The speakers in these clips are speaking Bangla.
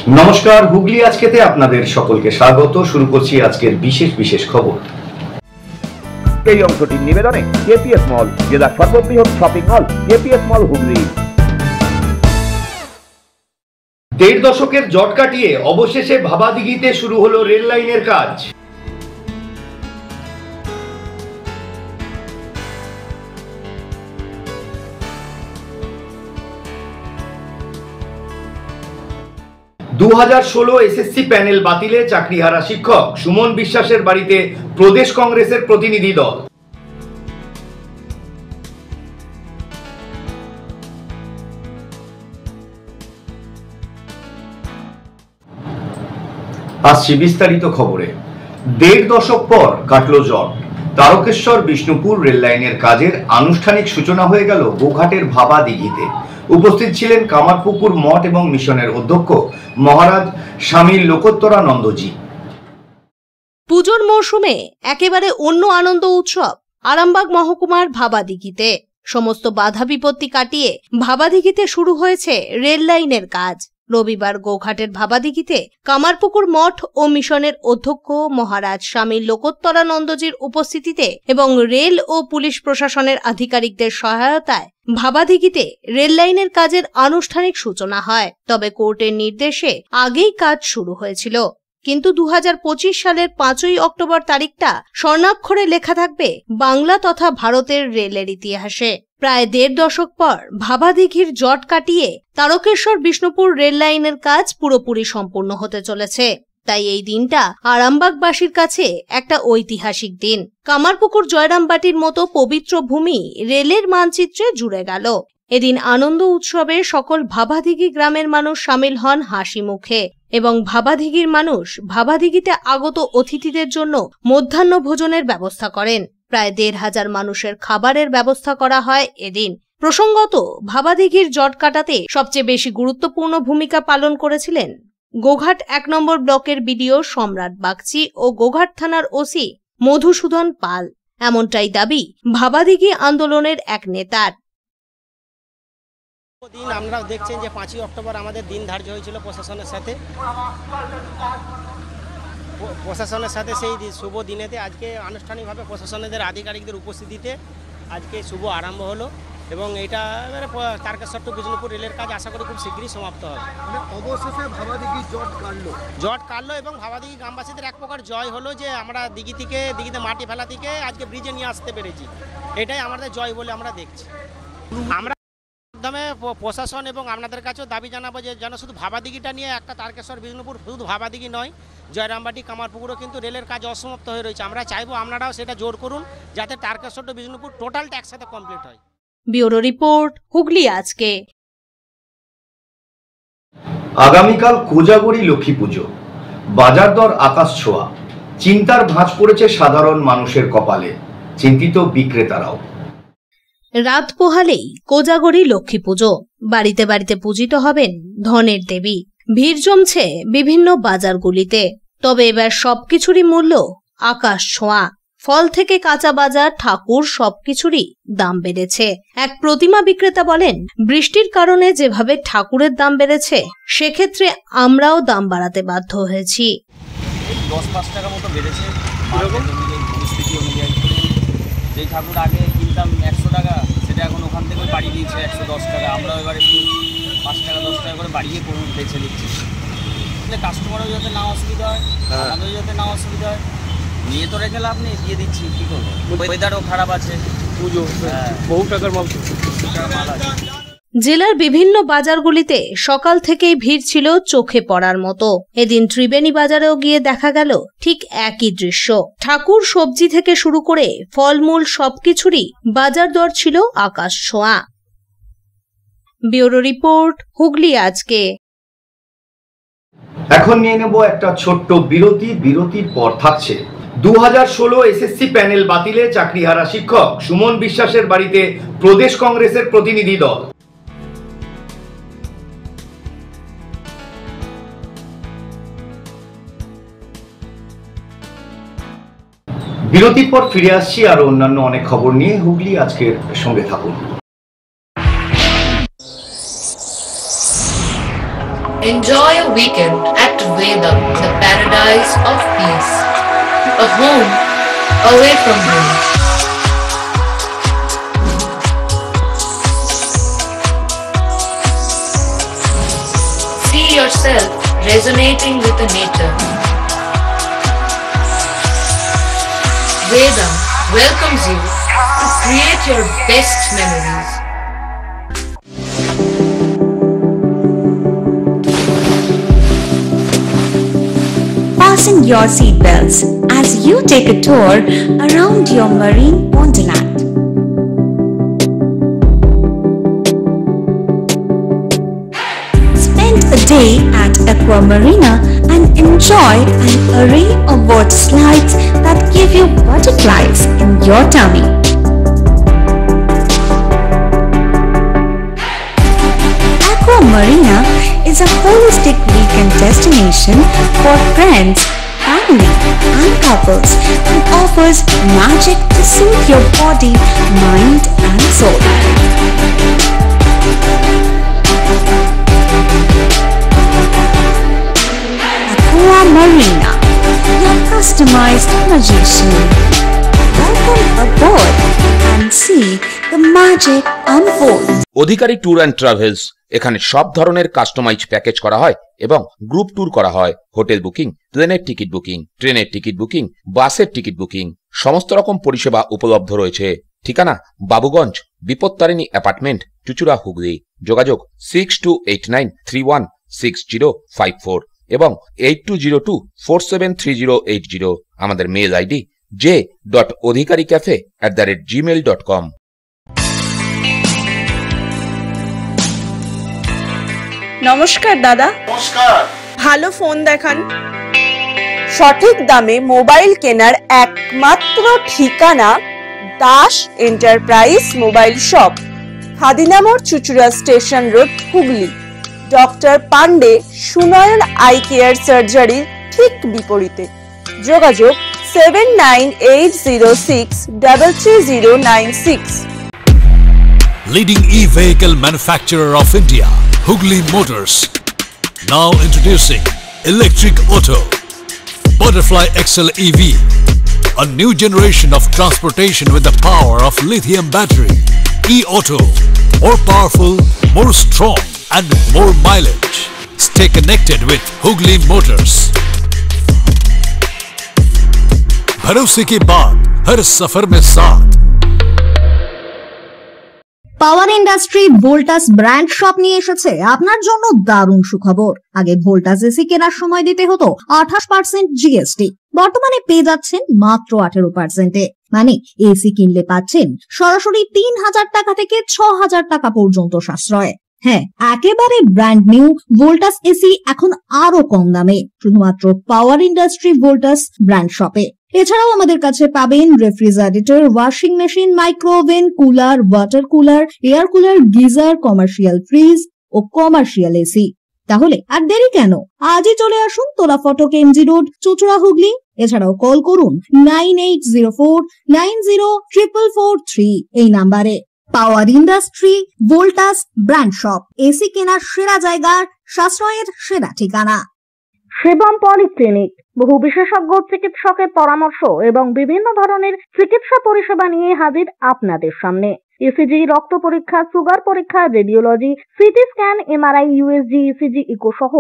নমস্কার, হুগলি আজকেতে আপনাদের সকলকে স্বাগত। শুরু করছি আজকের বিশেষ খবর। এই অংশটির নিবেদনে কেপিএস মল, জেলার সর্ববৃহৎ শপিং মল কেপিএস মল হুগলি। ১.৫ দশকের জট কাটিয়ে অবশেষে ভাবাদিঘিতে শুরু হলো রেল লাইনের কাজ। দু 2016 এসএসসি প্যানেল বাতিলে চাকরিহারা শিক্ষক সুমন বিশ্বাসের বাড়িতে প্রদেশ কংগ্রেসের প্রতিনিধি দল। আসছি বিস্তারিত খবরে। ১.৫ দশক পর কাটল জট। তারকেশ্বর বিষ্ণুপুর রেল লাইনের কাজের আনুষ্ঠানিক সূচনা হয়ে গেল গোঘাটের ভাবাদিঘিতে। উপস্থিত ছিলেন কামারপুকুর মঠ এবং মিশনের অধ্যক্ষ মহারাজ স্বামী লোকোত্তরানন্দজি। পুজোর মরশুমে একেবারে অন্য আনন্দ উৎসব আরামবাগ মহকুমার ভাবাদিঘিতে। সমস্ত বাধা বিপত্তি কাটিয়ে ভাবাদিঘিতে শুরু হয়েছে রেল লাইনের কাজ। রবিবার গোঘাটের ভাবাদিঘিতে কামারপুকুর মঠ ও মিশনের অধ্যক্ষ মহারাজ স্বামী লোকোত্তরানন্দজির উপস্থিতিতে এবং রেল ও পুলিশ প্রশাসনের আধিকারিকদের সহায়তায় ভাবাদিঘিতে রেল লাইনের কাজের আনুষ্ঠানিক সূচনা হয়। তবে কোর্টের নির্দেশে আগেই কাজ শুরু হয়েছিল, কিন্তু 2025 সালের 5ই অক্টোবর তারিখটা স্বর্ণাক্ষরে লেখা থাকবে বাংলা তথা ভারতের রেলের ইতিহাসে। প্রায় 1.5 দশক পর ভাবাদিঘির জট কাটিয়ে তারকেশ্বর বিষ্ণুপুর রেল লাইনের কাজ পুরোপুরি সম্পূর্ণ হতে চলেছে। তাই এই দিনটা আরামবাগবাসীর কাছে একটা ঐতিহাসিক দিন। কামারপুকুর জয়রামবাটির মতো পবিত্র ভূমি রেলের মানচিত্রে জুড়ে গেল। এদিন আনন্দ উৎসবে সকল ভাবাদিঘি গ্রামের মানুষ সামিল হন হাসি মুখে এবং ভাবাদিঘির মানুষ ভাবাদিঘিতে আগত অতিথিদের জন্য মধ্যাহ্ন ভোজনের ব্যবস্থা করেন। প্রায় 1,500 মানুষের খাবারের ব্যবস্থা করা হয় এদিন। প্রসঙ্গত, ভাবাদিঘির জট কাটাতে সবচেয়ে বেশি গুরুত্বপূর্ণ ভূমিকা পালন করেছিলেন গোঘাট 1 নম্বর ব্লকের বিডিও সম্রাট বাগচি ও গোঘাট থানার ওসি মধুসূদন পাল। এমনটাই দাবি ভাবাদিঘি আন্দোলনের এক নেতার। দিন আমরা দেখছেন যে 5ই অক্টোবর আমাদের দিন ধার্য হয়েছিল প্রশাসনের সাথে সেই শুভ দিনেতে আজকে আনুষ্ঠানিকভাবে প্রশাসনের আধিকারিকদের উপস্থিতিতে আজকে শুভ আরম্ভ হলো এবং এটা তারকেশ্বর টু বিষ্ণুপুর রেলের কাজ আশা করি খুব শীঘ্রই সমাপ্ত হবে। অবশেষে ভাবাদিঘি জট কাটলো এবং ভাবাদিঘি গ্রামবাসীদের এক প্রকার জয় হলো যে আমরা দিঘিতে মাটি ফেলা থেকে আজকে ব্রিজে নিয়ে আসতে পেরেছি। এটাই আমাদের জয় বলে আমরা দেখছি। আমরা মাধ্যমে প্রশাসন এবং আপনাদের কাছেও দাবি জানাবো যে যেন শুধু ভাবাদিঘিটা নিয়ে একটা তারকেশ্বর বিষ্ণুপুর শুধু ভাবাদিঘি নয়, জয়রামবাটি কামারপুকুরও কিন্তু রেলের কাজ অসমাপ্ত হয়ে রয়েছে। আমরা চাইবো আপনারাও সেটা জোর করুন যাতে তারকেশ্বর টু বিষ্ণুপুর টোটালটা একসাথে কমপ্লিট হয়। ব্যুরো রিপোর্ট, হুগলি আজকে। আগামীকাল কোজাগরি লক্ষ্মী পুজো। বাজার দর আকাশ ছোঁয়া। চিন্তার ভাঁজ পড়েছে সাধারণ মানুষের কপালে, চিন্তিত বিক্রেতারাও। রাত পোহালেই কোজাগরি লক্ষ্মী পুজো। বাড়িতে বাড়িতে পূজিত হবেন ধনের দেবী। ভিড় জমছে বিভিন্ন বাজারগুলিতে। তবে এবার সবকিছুরই মূল্য আকাশ ছোঁয়া। ফল থেকে কাঁচা বাজার, ঠাকুর সবকিছুরই দাম বেড়েছে। এক প্রতিমা বিক্রেতা বলেন, বৃষ্টির কারণে যেভাবে ঠাকুরের দাম বেড়েছে সেক্ষেত্রে আমরাও দাম বাড়াতে বাধ্য হয়েছি। 10-5 টাকা মতো বেড়েছে পরিস্থিতি অনুযায়ী। যেই ঠাকুর আগে কিনতাম 100 টাকা, সেটা এখন ওখান থেকে বাড়িয়ে দিয়েছে 110 টাকা। আমরাও এবার একটু 5 টাকা 10 টাকা করে বাড়িয়ে বেছে দিচ্ছি। কাস্টমারও যাতে না অসুবিধা হয়, আমাদেরও যাতে না অসুবিধা হয়। নিয়ে তো রেখে লাভ নেই, দিয়ে দিচ্ছি, কী করবো। ওয়েদারও খারাপ আছে, পুজো বহু টাকার মাল আছে। জেলার বিভিন্ন বাজারগুলিতে সকাল থেকেই ভিড় ছিল চোখে পড়ার মতো। এদিন ত্রিবেণী বাজারেও গিয়ে দেখা গেল ঠিক একই দৃশ্য। ঠাকুর, সবজি থেকে শুরু করে ফলমূল সবকিছুরই বাজার দর ছিল আকাশ ছোঁয়া। ব্যুরো রিপোর্ট, হুগলি আজকে। এখন নিয়ে নেব একটা ছোট্ট বিরতি। বিরতির পর থাকছে 2016 এসএসসি প্যানেল বাতিলে চাকরিহারা শিক্ষক সুমন বিশ্বাসের বাড়িতে প্রদেশ কংগ্রেসের প্রতিনিধি দল। বিরতির পর ফিরে আসছি আরো অন্যান্য অনেক খবর নিয়ে। হুগলি আজকের সঙ্গে থাকুন। Enjoy a weekend at Vedam, the paradise of peace. A home away from home. See yourself resonating with the nature. Vedam welcomes you to create your best memories. Fasten your seatbelts as you take a tour around your marine wonderland. Spend a day at Aquamarina and enjoy an array of water slides that give you butterflies in your tummy. Aquamarina is a holistic weekend destination for friends, family and couples and offers magic to soothe your body, mind and soul. Aquamarina, your customized magician. Welcome aboard and see the magic unfold. Adhikari tour and travels এখানে সব ধরনের কাস্টমাইজ প্যাকেজ করা হয় এবং গ্রুপ ট্যুর করা হয়। হোটেল বুকিং, প্লেনের টিকিট বুকিং, ট্রেনের টিকিট বুকিং, বাসের টিকিট বুকিং, সমস্ত রকম পরিষেবা উপলব্ধ রয়েছে। ঠিকানা বাবুগঞ্জ, বিপত্তারিণী অ্যাপার্টমেন্ট, চুচুড়া, হুগলি। যোগাযোগ 6289316054 এবং 8202473080। আমাদের মেল আইডি j.odhikaricafe@gmail.com। নমস্কার দাদা। নমস্কার। ভালো ফোন দেখান। সঠিক দামে মোবাইল কেনার একমাত্র ঠিকানা Das enterprise mobile shop, Khadinamor, Chuchura station road, Hooghly. Doctor Pandey Sunayan eye care সার্জারির ঠিক বিপরীতে। যোগাযোগ 7980633096। Leading e-vehicle manufacturer of India, Hugli Motors. Now introducing Electric Auto, Butterfly XL EV, a new generation of transportation with the power of lithium battery. E-Auto, more powerful, more strong and more mileage. Stay connected with Hugli Motors. भरोसे के बाद हर सफर में साथ। পাওয়ার ইন্ডাস্ট্রি ভোল্টাস ব্র্যান্ড শপ নিয়ে এসেছে আপনার জন্য দারুণ সুখবর। আগে ভোল্টাস এসি কেনার সময় দিতে হতো 28% জিএসটি, বর্তমানে পেয়ে যাচ্ছেন মাত্র 18%। মানে এসি কিনলে পাচ্ছেন সরাসরি 3000 টাকা থেকে 6000 টাকা পর্যন্ত সাশ্রয়। হ্যাঁ, একেবারে ব্র্যান্ড নিউ ভোল্টাস এসি এখন আরো কম দামে, শুধুমাত্র পাওয়ার ইন্ডাস্ট্রি ভোল্টাস ব্র্যান্ড শপে। এছাড়াও আমাদের কাছে পাবেন refrigerator, washing machine, micro oven, cooler, water cooler, air cooler, geyser, commercial fridge ও কমার্শিয়াল এসি। তাহলে আর দেরি কেন, আজই চলে আসুন তোলা ফটক, এমজি রোড, চুচুড়া, হুগলি। এছাড়াও কল করুন 9804904443 এই নাম্বারে। Power industry Voltas brand shop, AC কেনার সেরা জায়গা, সাশ্রয়ের সেরা ঠিকানা। শিবম পলিক্লিনিক বহু বিশেষজ্ঞ চিকিৎসকের পরামর্শ এবং বিভিন্ন ধরনের চিকিৎসা পরিষেবা নিয়ে হাজির আপনাদের সামনে। ইসিজি, রক্ত পরীক্ষা, সুগার পরীক্ষা, radiology, CT scan, MRI, USG, ECG, echo সহ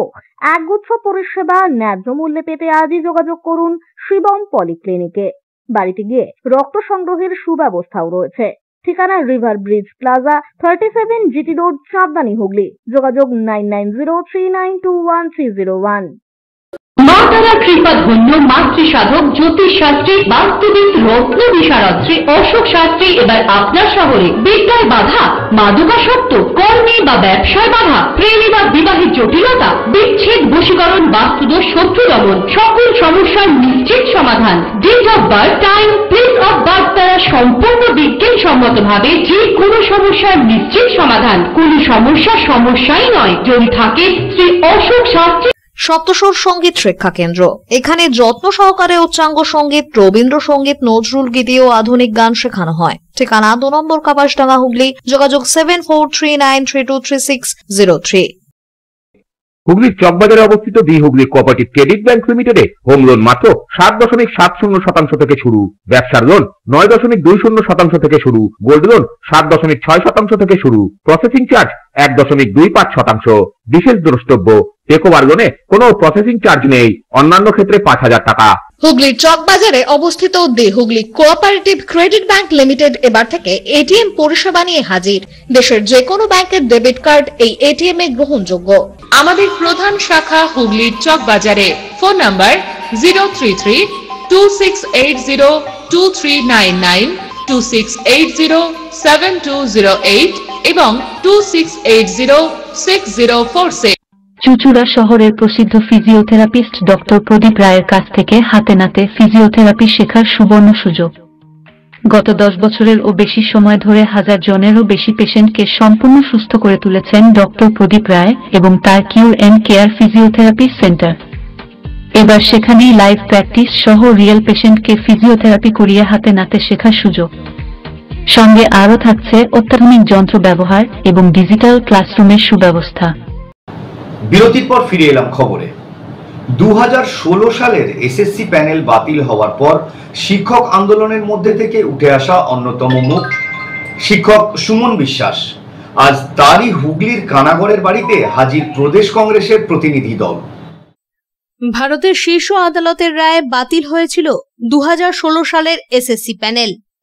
একগুচ্ছ পরিষেবা ন্যায্য মূল্যে পেতে আজই যোগাযোগ করুন শিবম পলিক্লিনিকে। বাড়িতে গিয়ে রক্ত সংগ্রহের সুব্যবস্থাও রয়েছে। ঠিকানা river bridge plaza, 37 GT road, Chandbani, Hooghly. যোগাযোগ 9903921301। মা তারা কৃপা ধন্য মাতৃ সাধক, জ্যোতিষ শাস্ত্রী, বাস্তুবিদ, রত্ন বিশারত্রী, অশোক শাস্ত্রী এবার আপনার শহরে। বিদ্যায় বাধা, মাদকাসক্ত, কর্মে বা ব্যবসায় বাধা, প্রেমে বা বিবাহের জটিলতা, বিচ্ছেদ, বশীকরণ, বাস্তুদোষ, শত্রু দমন, সকল সমস্যার নিশ্চিত সমাধান। Date of birth, time, place of birth দ্বারা সম্পূর্ণ বিজ্ঞানসম্মত ভাবে যে কোনো সমস্যার নিশ্চিত সমাধান। কোন সমস্যাই নয় যদি থাকে শ্রী অশোক শাস্ত্রী। সপ্তস্বর সঙ্গীত শিক্ষা কেন্দ্র, এখানে যত্ন সহকারে উচ্চাঙ্গ সঙ্গীত, রবীন্দ্রসঙ্গীত, নজরুল গীতি ও আধুনিক গান শেখানো হয়। ঠিকানা 2 নম্বর কাপাসডাঙ্গা, হুগলি। যোগাযোগ 7439323603। হুগলির চকবাজারে অবস্থিত the Hooghly cooperative credit bank লিমিটেডে হোম লোন মাত্র 7.70% থেকে শুরু, ব্যবসার লোন 9.20% থেকে শুরু, গোল্ড লোন 7.6% থেকে শুরু, প্রসেসিং চার্জ 1.25%। বিশেষ দ্রষ্টব্য, টেকওভার লোনে কোনো প্রসেসিং চার্জ নেই, অন্যান্য ক্ষেত্রে 5,000 টাকা। হুগলির চকবাজারে অবস্থিত the Hooghly cooperative credit bank limited এবার থেকে এটিএম পরিষেবা নিয়ে হাজির। দেশের যে কোনো ব্যাংকের ডেবিট কার্ড এই এটিএম এ গ্রহণযোগ্য। আমাদের প্রধান শাখা হুগলির চকবাজারে। ফোন নাম্বার 033-2680-2399, 2680-7208 এবং 2680-6046। চুচুড়া শহরের প্রসিদ্ধ ফিজিওথেরাপিস্ট ডক্টর প্রদীপ রায়ের কাছ থেকে হাতে নাতে ফিজিওথেরাপি শেখার সুবর্ণ সুযোগ। গত 10 বছরের ও বেশি সময় ধরে 1000 জনেরও বেশি পেশেন্টকে সম্পূর্ণ সুস্থ করে তুলেছেন ডক্টর প্রদীপ রায় এবং তার কিউর এন্ড কেয়ার ফিজিওথেরাপি সেন্টার। এবার সেখানেই লাইভ প্র্যাকটিস সহ রিয়েল পেশেন্টকে ফিজিওথেরাপি করিয়ে হাতে নাতে শেখার সুযোগ। সঙ্গে আরও থাকছে অত্যাধুনিক যন্ত্র ব্যবহার এবং ডিজিটাল ক্লাসরুমের সুব্যবস্থা। বিরতির পর ফিরে এলাম খবরে। 2016 সালের এসএসসি প্যানেল বাতিল হওয়ার পর শিক্ষক আন্দোলনের মধ্যে থেকে উঠে আসা অন্যতম মুখ শিক্ষক সুমন বিশ্বাস। আজ তারই হুগলির কানাগড়ের বাড়িতে হাজির প্রদেশ কংগ্রেসের প্রতিনিধি দল। ভারতের শীর্ষ আদালতের রায়ে বাতিল হয়েছিল 2016 সালের এসএসসি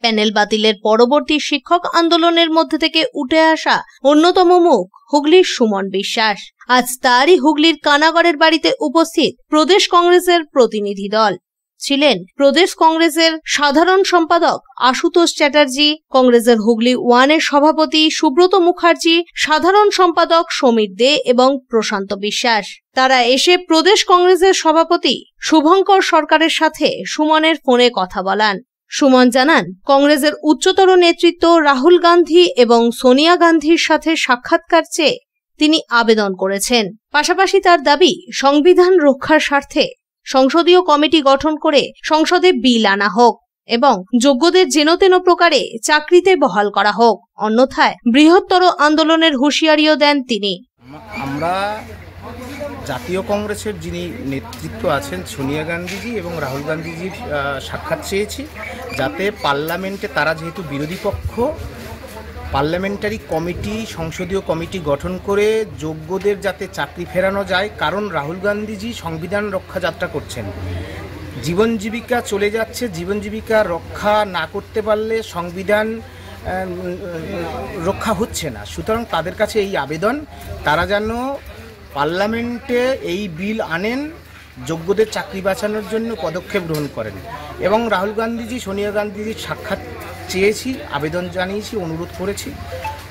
প্যানেল বাতিলের পরবর্তী শিক্ষক আন্দোলনের মধ্যে থেকে উঠে আসা অন্যতম মুখ হুগলির সুমন বিশ্বাস। আজ তারই হুগলির কানাগড়ের বাড়িতে উপস্থিত প্রদেশ কংগ্রেসের প্রতিনিধি দল। ছিলেন প্রদেশ কংগ্রেসের সাধারণ সম্পাদক আশুতোষ চ্যাটার্জি, কংগ্রেসের হুগলি 1-এর সভাপতি সুব্রত মুখার্জি, সাধারণ সম্পাদক সমীর দে এবং প্রশান্ত বিশ্বাস। তারা এসে প্রদেশ কংগ্রেসের সভাপতি শুভঙ্কর সরকারের সাথে সুমনের ফোনে কথা বলান। সুমন জানান, কংগ্রেসের উচ্চতর নেতৃত্ব রাহুল গান্ধী এবং সোনিয়া গান্ধীর সাথে সাক্ষাৎকার চেয়ে তিনি আবেদন করেছেন। পাশাপাশি তার দাবি, সংবিধান রক্ষার স্বার্থে সংসদীয় কমিটি গঠন করে সংসদে বিল আনা হোক এবং যোগ্যদের যেনতেন প্রকারে চাকরিতে বহাল করা হোক, অন্যথায় বৃহত্তর আন্দোলনের হুঁশিয়ারিও দেন তিনি। আমরা জাতীয় কংগ্রেসের যিনি নেতৃত্ব আছেন সোনিয়া গান্ধীজি এবং রাহুল গান্ধীজির সাক্ষাৎ চেয়েছি, যাতে পার্লামেন্টে তারা যেহেতু বিরোধী পক্ষ, পার্লামেন্টারি কমিটি, সংসদীয় কমিটি গঠন করে যোগ্যদের যাতে চাকরি ফেরানো যায়। কারণ রাহুল গান্ধীজি সংবিধান রক্ষা যাত্রা করছেন, জীবন জীবিকা চলে যাচ্ছে, জীবন জীবিকা রক্ষা না করতে পারলে সংবিধান রক্ষা হচ্ছে না। সুতরাং তাদের কাছে এই আবেদন, তারা যেন পার্লামেন্টে এই বিল আনেন, যোগ্যদের চাকরি বাঁচানোর জন্য পদক্ষেপ গ্রহণ করেন। এবং রাহুল গান্ধীজি সোনিয়া গান্ধীজির সাক্ষাৎ চেয়েছি, আবেদন জানিয়েছি, অনুরোধ করেছি।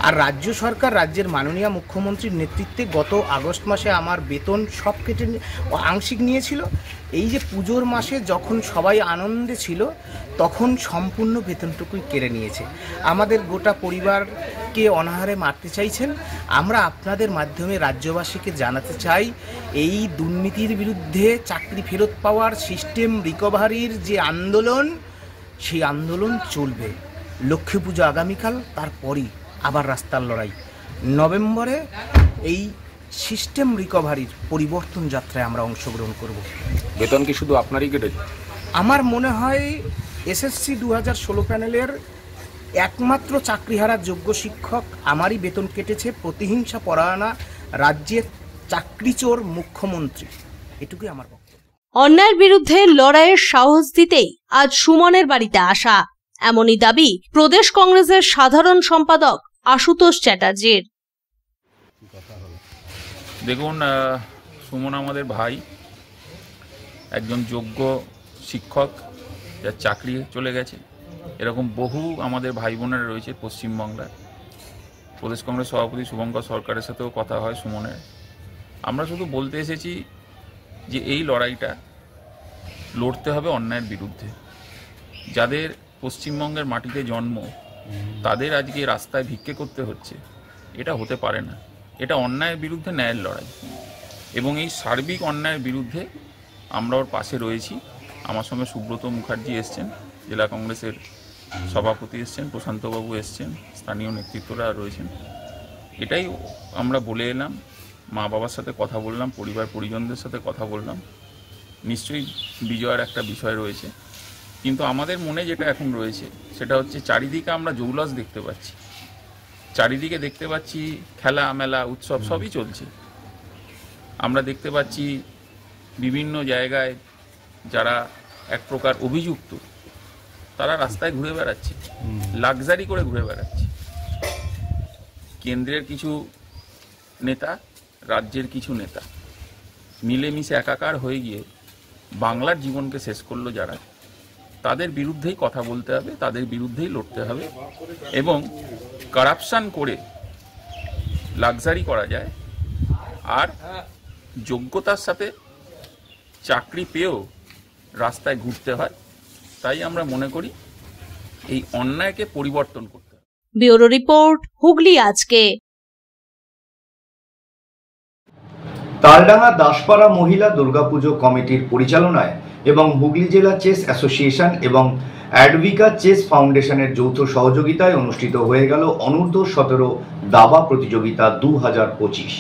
আর রাজ্য সরকার, রাজ্যের মাননীয় মুখ্যমন্ত্রীর নেতৃত্বে গত আগস্ট মাসে আমার বেতন সব কেটে আংশিক নিয়েছিল। এই যে পুজোর মাসে যখন সবাই আনন্দে ছিল, তখন সম্পূর্ণ বেতনটুকুই কেড়ে নিয়েছে। আমাদের গোটা পরিবারকে অনাহারে মারতে চাইছেন। আমরা আপনাদের মাধ্যমে রাজ্যবাসীকে জানাতে চাই, এই দুর্নীতির বিরুদ্ধে চাকরি ফেরত পাওয়ার সিস্টেম রিকভারির যে আন্দোলন, সেই আন্দোলন চলবে। লক্ষ্মী পুজো আগামীকাল, তারপরই আবার রাস্তার লড়াই। নভেম্বরে এই সিস্টেম রিকভারির পরিবর্তন যাত্রায় আমরা অংশগ্রহণ করব। বেতন কি শুধু আপনারই কেটেছে? আমার মনে হয় এসএসসি 2016 প্যানেলের একমাত্র চাকরিহারা যোগ্য শিক্ষক আমারই বেতন কেটেছে। প্রতিহিংসা পরায়ণা রাজ্যের চাকরিচোর মুখ্যমন্ত্রী, এটুকুই আমার বক্তব্য। অন্যায়ের বিরুদ্ধে লড়াইয়ের সাহস দিতেই আজ সুমনের বাড়িতে আসা, এমনই দাবি প্রদেশ কংগ্রেসের সাধারণ সম্পাদক আশুতোষ চ্যাটার্জির। দেখুন, সুমন আমাদের ভাই, একজন যোগ্য শিক্ষক, যার চাকরি চলে গেছে। এরকম বহু আমাদের ভাই বোনেরা রয়েছে পশ্চিমবাংলায়। প্রদেশ কংগ্রেস সভাপতি শুভঙ্কর সরকারের সাথেও কথা হয় সুমনের। আমরা শুধু বলতে এসেছি যে এই লড়াইটা লড়তে হবে অন্যায়ের বিরুদ্ধে। যাদের পশ্চিমবঙ্গের মাটিতে জন্ম, তাদের আজকে রাস্তায় ভিক্ষে করতে হচ্ছে, এটা হতে পারে না। এটা অন্যায়ের বিরুদ্ধে ন্যায়ের লড়াই, এবং এই সার্বিক অন্যায়ের বিরুদ্ধে আমরা ওর পাশে রয়েছি। আমার সঙ্গে সুব্রত মুখার্জি এসছেন, জেলা কংগ্রেসের সভাপতি এসছেন, প্রশান্তবাবু এসছেন, স্থানীয় নেতৃত্বরা রয়েছেন। এটাই আমরা বলে এলাম মা বাবার সাথে কথা বললাম, পরিবার পরিজনদের সাথে কথা বললাম। নিশ্চয়ই বিজয়ের একটা বিষয় রয়েছে, কিন্তু আমাদের মনে যেটা এখন রয়েছে সেটা হচ্ছে চারিদিকে আমরা জৌলস দেখতে পাচ্ছি, চারিদিকে দেখতে পাচ্ছি খেলা মেলা উৎসব সবই চলছে। আমরা দেখতে পাচ্ছি বিভিন্ন জায়গায় যারা এক প্রকার অভিযুক্ত তারা রাস্তায় ঘুরে বেড়াচ্ছে, লাক্সারি করে ঘুরে বেড়াচ্ছে। কেন্দ্রের কিছু নেতা, রাজ্যের কিছু নেতা মিলেমিশে একাকার হয়ে গিয়ে বাংলার জীবনকে শেষ করলো যারা, তাদের বিরুদ্ধেই কথা বলতে হবে, তাদের বিরুদ্ধেই লড়তে হবে। এবং কারাপশান করে লাক্সারি করা যায়, আর যোগ্যতার সাথে চাকরি পেয়েও রাস্তায় ঘুরতে হয়। তাই আমরা মনে করি এই অন্যায়কে পরিবর্তন করতে হবে। ব্যুরো রিপোর্ট, হুগলি আজকে। তালডাঙ্গা দাসপাড়া মহিলা দুর্গাপুজো কমিটির পরিচালনায় এবং হুগলি জেলা চেস অ্যাসোসিয়েশন এবং অ্যাডভিকা চেস ফাউন্ডেশনের যৌথ সহযোগিতায় অনুষ্ঠিত হয়ে গেল অনূর্ধ্ব 17 দাবা প্রতিযোগিতা 2025।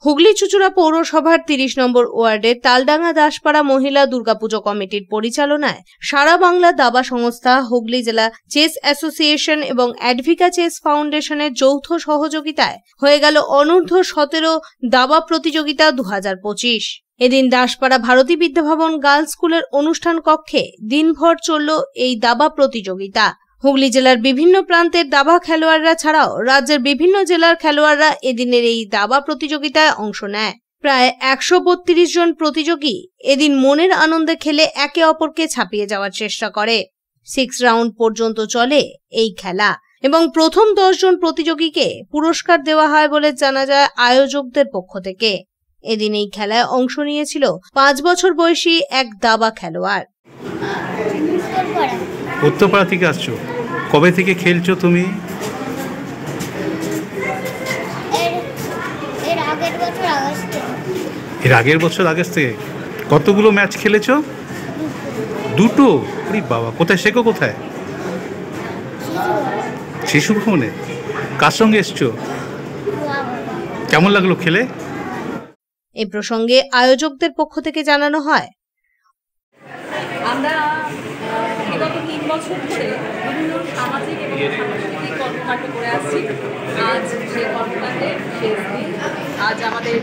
হুগলি চুঁচুড়া পৌরসভার 30 নম্বর ওয়ার্ডের তালডাঙ্গা দাসপাড়া মহিলা দুর্গাপুজো কমিটির পরিচালনায় সারা বাংলা দাবা সংস্থা, হুগলি জেলা চেস অ্যাসোসিয়েশন এবং অ্যাডভিকা চেস ফাউন্ডেশনের যৌথ সহযোগিতায় হয়ে গেল অনূর্ধ্ব 17 দাবা প্রতিযোগিতা 2025। এদিন দাসপাড়া ভারতী বিদ্যাভবন গার্লস স্কুলের অনুষ্ঠান কক্ষে দিনভর চলল এই দাবা প্রতিযোগিতা। হুগলি জেলার বিভিন্ন প্রান্তের দাবা খেলোয়াড়রা ছাড়াও রাজ্যের বিভিন্ন জেলার খেলোয়াড়রা এদিনের এই দাবা প্রতিযোগিতায় অংশ নেয়। প্রায় 132 জন প্রতিযোগী এদিন মনের আনন্দে খেলে একে অপরকে ছাপিয়ে যাওয়ার চেষ্টা করে। 6 রাউন্ড পর্যন্ত চলে এই খেলা এবং প্রথম 10 জন প্রতিযোগীকে পুরস্কার দেওয়া হয় বলে জানা যায় আয়োজকদের পক্ষ থেকে। এদিন এই খেলায় অংশ নিয়েছিল 5 বছর বয়সী এক দাবা খেলোয়াড়। উত্তরপাড়া থেকে আসছো, কবে থেকে খেলছো তুমি? এর আগের বছর আগস্ট থেকে। কতগুলো ম্যাচ খেলেছো? 2টো? আরে বাবা, কোথায় শেখো? কোথায়? শিশু ভবনে। কার সঙ্গে এসছো? কেমন লাগলো খেলে? এই প্রসঙ্গে আয়োজকদের পক্ষ থেকে জানানো হয়, আমরা বিগত 3 বছর ধরে বিভিন্ন সামাজিক এবং সাংস্কৃতিক কর্মকাণ্ড করে আসছি। আজ সেই কর্মকাণ্ডের শেষ দিন। আজ আমাদের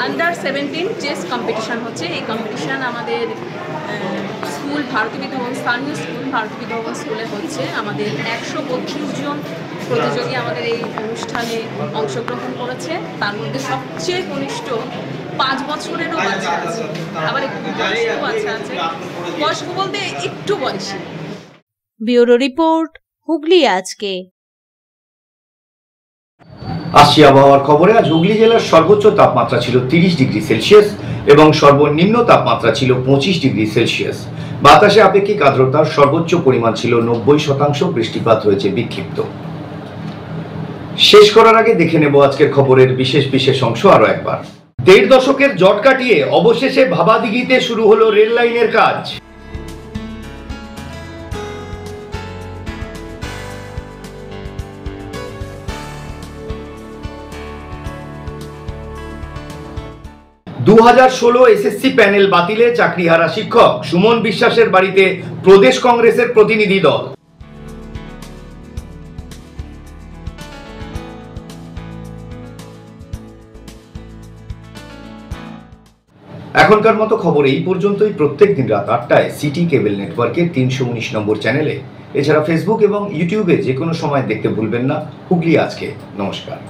আন্ডার 17 চেস কম্পিটিশান হচ্ছে। এই কম্পিটিশান আমাদের স্কুল ভারতী বিদ্যাভবন, স্থানীয় স্কুল ভারতী বিদ্যাভবন স্কুলে হচ্ছে। আমাদের 132 জন প্রতিযোগী আমাদের এই অনুষ্ঠানে অংশগ্রহণ করেছে। তার মধ্যে সবচেয়ে কনিষ্ঠ 5 বছরেরও বাচ্চা আছে, আবার একটু বয়স্ক বাচ্চা আছে, বয়স্ক বলতে একটু বয়সী। ব্যুরো রিপোর্ট, হুগলি আজকে। আসছি আবহাওয়ার খবরে। আজ হুগলি জেলার সর্বোচ্চ তাপমাত্রা ছিল 30 ডিগ্রি সেলসিয়াস এবং সর্বনিম্ন তাপমাত্রা ছিল 25 ডিগ্রি সেলসিয়াস। বাতাসে আপেক্ষিক আর্দ্রতার সর্বোচ্চ পরিমাণ ছিল 90%। বৃষ্টিপাত হয়েছে বিক্ষিপ্ত। শেষ করার আগে দেখে নেব আজকের খবরের বিশেষ অংশ আরো একবার। 1.5 দশকের জট কাটিয়ে অবশেষে ভাবাদিঘিতে শুরু হলো রেল লাইনের কাজ। এসএসসি প্যানেল বাতিলে চাকরিহারা শিক্ষক। সুমন বিশ্বাসের বাড়িতে প্রদেশ কংগ্রেসের প্রতিনিধি দল। এখনকার মতো খবর এই পর্যন্তই। প্রত্যেক দিন রাত 8টায় সিটি কেবল নেটওয়ার্কের 319 নম্বর চ্যানেলে, এছাড়া ফেসবুক এবং ইউটিউবে যে কোনো সময় দেখতে ভুলবেন না হুগলি আজকে। নমস্কার।